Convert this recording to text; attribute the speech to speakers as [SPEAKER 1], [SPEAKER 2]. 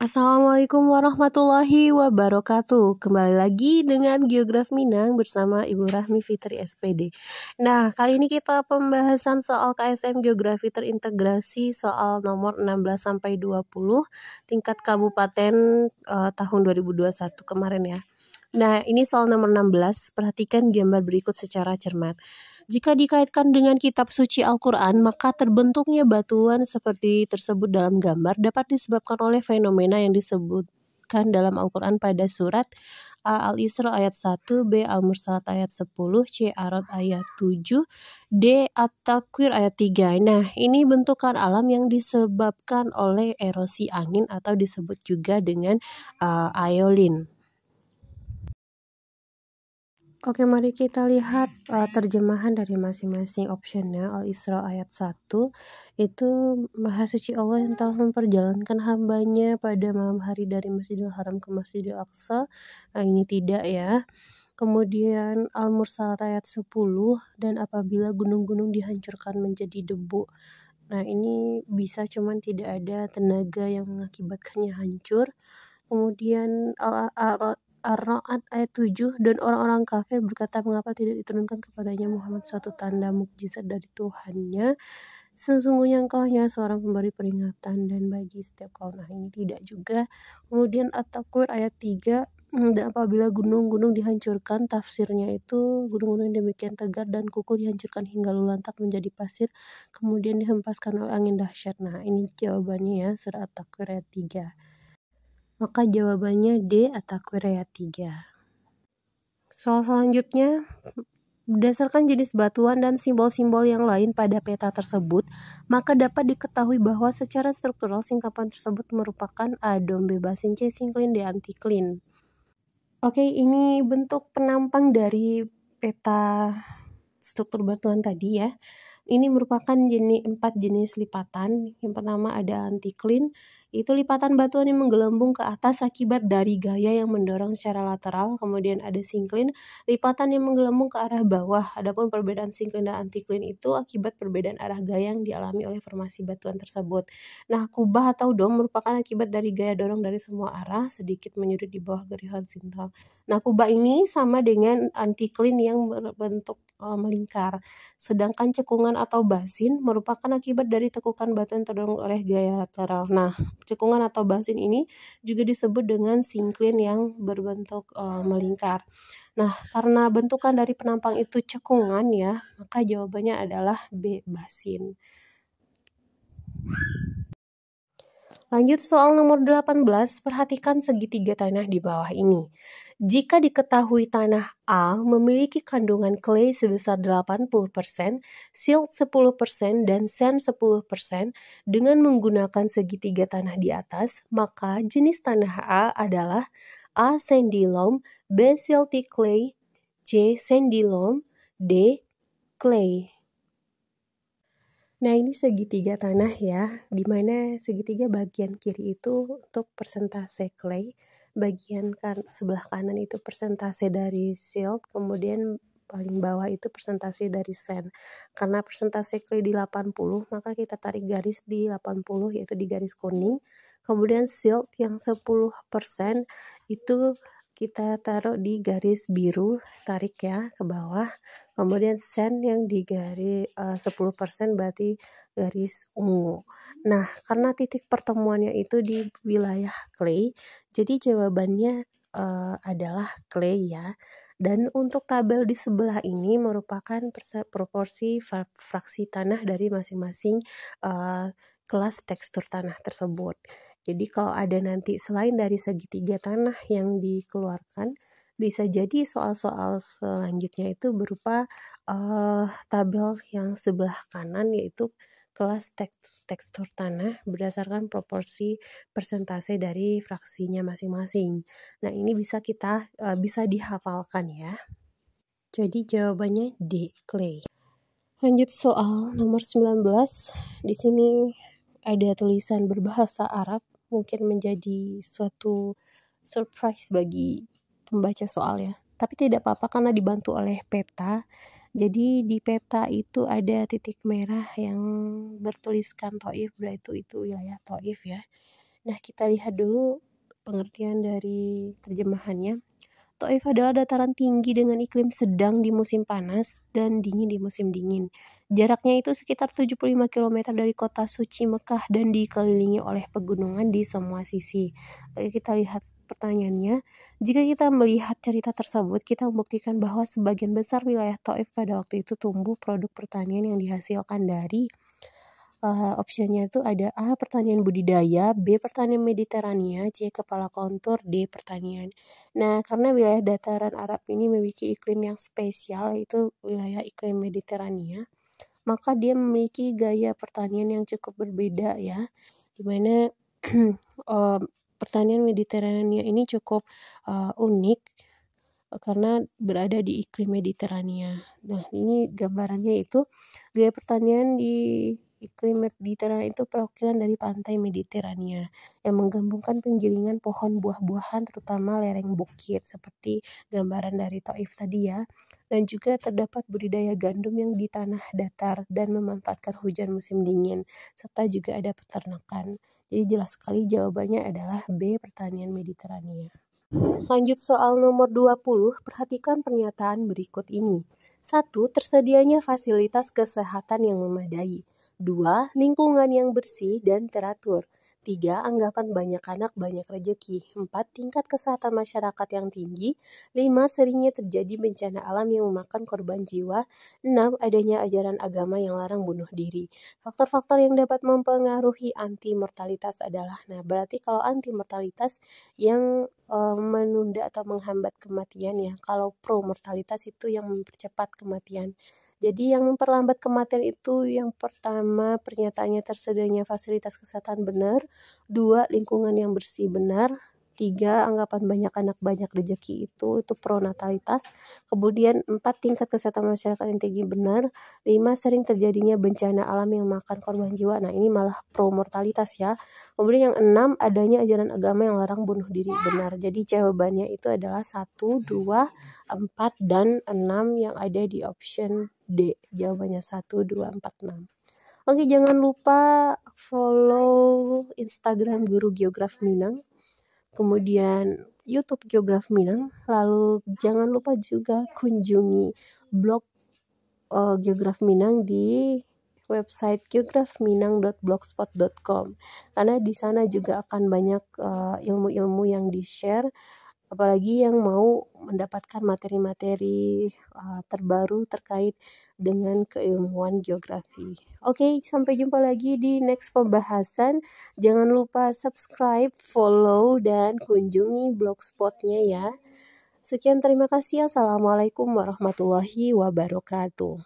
[SPEAKER 1] Assalamualaikum warahmatullahi wabarakatuh. Kembali lagi dengan Geografi Minang bersama Ibu Rahmi Fitri SPD. Nah, kali ini kita pembahasan soal KSM Geografi terintegrasi soal nomor 16-20 tingkat kabupaten tahun 2021 kemarin ya. Nah, ini soal nomor 16. Perhatikan gambar berikut secara cermat. Jika dikaitkan dengan kitab suci Al-Quran, maka terbentuknya batuan seperti tersebut dalam gambar dapat disebabkan oleh fenomena yang disebutkan dalam Al-Quran pada surat A. Al-Isra ayat 1, B. Al-Mursalat ayat 10, C. Ar-Ra'd ayat 7, D. At-Takwir ayat 3. Nah, ini bentukan alam yang disebabkan oleh erosi angin atau disebut juga dengan aeolin. Oke, mari kita lihat terjemahan dari masing-masing optionnya. Al-Isra ayat 1 itu Maha Suci Allah yang telah memperjalankan hambanya pada malam hari dari Masjidil Haram ke Masjidil Aqsa. Nah, ini tidak ya. Kemudian Al-Mursalat ayat 10, dan apabila gunung-gunung dihancurkan menjadi debu. Nah, ini bisa cuman tidak ada tenaga yang mengakibatkannya hancur. Kemudian Ar-Ra'd ayat 7, dan orang-orang kafir berkata, mengapa tidak diturunkan kepadanya Muhammad suatu tanda mukjizat dari Tuhannya? Sesungguhnya engkau hanya seorang pemberi peringatan dan bagi setiap kaum. Nah, ini tidak juga. Kemudian At-Takwir ayat 3, dan apabila gunung-gunung dihancurkan, tafsirnya itu gunung-gunung yang demikian tegar dan kukuh dihancurkan hingga lulantak menjadi pasir, kemudian dihempaskan oleh angin dahsyat. Nah, ini jawabannya ya, surah At-Takwir ayat 3. Maka jawabannya D, At-Takwir ayat 3. Soal selanjutnya, berdasarkan jenis batuan dan simbol-simbol yang lain pada peta tersebut, maka dapat diketahui bahwa secara struktural singkapan tersebut merupakan A. Dombe basin, C. Sinklin, D. Antiklin. Oke, ini bentuk penampang dari peta struktur batuan tadi ya. Ini merupakan 4 jenis lipatan. Yang pertama ada antiklin, itu lipatan batuan yang menggelembung ke atas akibat dari gaya yang mendorong secara lateral. Kemudian ada sinklin, lipatan yang menggelembung ke arah bawah. Adapun perbedaan sinklin dan antiklin itu akibat perbedaan arah gaya yang dialami oleh formasi batuan tersebut. Nah, kubah atau dom merupakan akibat dari gaya dorong dari semua arah, sedikit menyudut di bawah garis horizontal. Nah, kubah ini sama dengan antiklin yang berbentuk melingkar. Sedangkan cekungan atau basin merupakan akibat dari tekukan batu yang terdorong oleh gaya lateral. Nah, cekungan atau basin ini juga disebut dengan sinklin yang berbentuk melingkar. Nah, karena bentukan dari penampang itu cekungan ya, maka jawabannya adalah B, basin. Lanjut soal nomor 18, perhatikan segitiga tanah di bawah ini. Jika diketahui tanah A memiliki kandungan clay sebesar 80%, silt 10%, dan sand 10% dengan menggunakan segitiga tanah di atas, maka jenis tanah A adalah A. Sandy loam, B. silty clay, C. sandy loam, D. clay. Nah, ini segitiga tanah ya, di mana segitiga bagian kiri itu untuk persentase clay, bagian sebelah kanan itu persentase dari silt, kemudian paling bawah itu persentase dari sand. Karena persentase clay di 80, maka kita tarik garis di 80, yaitu di garis kuning. Kemudian silt yang 10% itu kita taruh di garis biru, tarik ya ke bawah. Kemudian sand yang di garis 10% berarti garis ungu. Nah, karena titik pertemuannya itu di wilayah clay, jadi jawabannya adalah clay ya. Dan untuk tabel di sebelah ini merupakan proporsi fraksi tanah dari masing-masing kelas tekstur tanah tersebut. Jadi kalau ada nanti selain dari segitiga tanah yang dikeluarkan, bisa jadi soal-soal selanjutnya itu berupa tabel yang sebelah kanan, yaitu kelas tekstur tanah berdasarkan proporsi persentase dari fraksinya masing-masing. Nah, ini bisa dihafalkan ya. Jadi jawabannya D, clay. Lanjut soal nomor 19. Di sini ada tulisan berbahasa Arab, mungkin menjadi suatu surprise bagi pembaca soal ya. Tapi tidak apa-apa karena dibantu oleh peta. Jadi di peta itu ada titik merah yang bertuliskan Thaif, berarti itu wilayah Thaif ya. Nah, kita lihat dulu pengertian dari terjemahannya. Taif adalah dataran tinggi dengan iklim sedang di musim panas dan dingin di musim dingin. Jaraknya itu sekitar 75 km dari kota suci Mekah dan dikelilingi oleh pegunungan di semua sisi. Oke, kita lihat pertanyaannya. Jika kita melihat cerita tersebut, kita membuktikan bahwa sebagian besar wilayah Taif pada waktu itu tumbuh produk pertanian yang dihasilkan dari optionnya itu ada A. Pertanian budidaya, B. Pertanian Mediterania, C. Kepala kontur, D. Pertanian. Nah, karena wilayah dataran Arab ini memiliki iklim yang spesial, yaitu wilayah iklim Mediterania, maka dia memiliki gaya pertanian yang cukup berbeda ya, dimana pertanian Mediterania ini cukup unik karena berada di iklim Mediterania. Nah, ini gambarannya itu gaya pertanian di iklim Mediterania itu perwakilan dari pantai Mediterania yang menggabungkan penggilingan pohon buah-buahan terutama lereng bukit seperti gambaran dari Taif tadi ya. Dan juga terdapat budidaya gandum yang di tanah datar dan memanfaatkan hujan musim dingin serta juga ada peternakan. Jadi jelas sekali jawabannya adalah B, pertanian Mediterania. Lanjut soal nomor 20, perhatikan pernyataan berikut ini. 1. Tersedianya fasilitas kesehatan yang memadai. 2. Lingkungan yang bersih dan teratur. 3. Anggapan banyak anak banyak rejeki. 4. Tingkat kesehatan masyarakat yang tinggi. 5. Seringnya terjadi bencana alam yang memakan korban jiwa. 6. Adanya ajaran agama yang larang bunuh diri. Faktor-faktor yang dapat mempengaruhi anti-mortalitas adalah, nah berarti kalau anti-mortalitas yang menunda atau menghambat kematian ya. Kalau pro-mortalitas itu yang mempercepat kematian. Jadi yang memperlambat kematian itu yang pertama pernyataannya tersedianya fasilitas kesehatan benar, 2 lingkungan yang bersih benar, 3 anggapan banyak anak banyak rezeki itu pronatalitas, kemudian 4 tingkat kesehatan masyarakat yang tinggi benar, 5 sering terjadinya bencana alam yang memakan korban jiwa. Nah, ini malah pro-mortalitas ya. Kemudian yang 6 adanya ajaran agama yang larang bunuh diri benar. Jadi jawabannya itu adalah 1, 2, 4, dan 6 yang ada di option D. Jawabannya 1, 2, 4, 6. Oke, jangan lupa follow Instagram Guru Geograf Minang, kemudian YouTube Geograf Minang, lalu jangan lupa juga kunjungi blog Geograf Minang di website geografminang.blogspot.com karena di sana juga akan banyak ilmu-ilmu yang di-share, apalagi yang mau mendapatkan materi-materi terbaru terkait dengan keilmuan geografi. Oke, sampai jumpa lagi di next pembahasan. Jangan lupa subscribe, follow, dan kunjungi blogspotnya ya. Sekian, terima kasih. Assalamualaikum warahmatullahi wabarakatuh.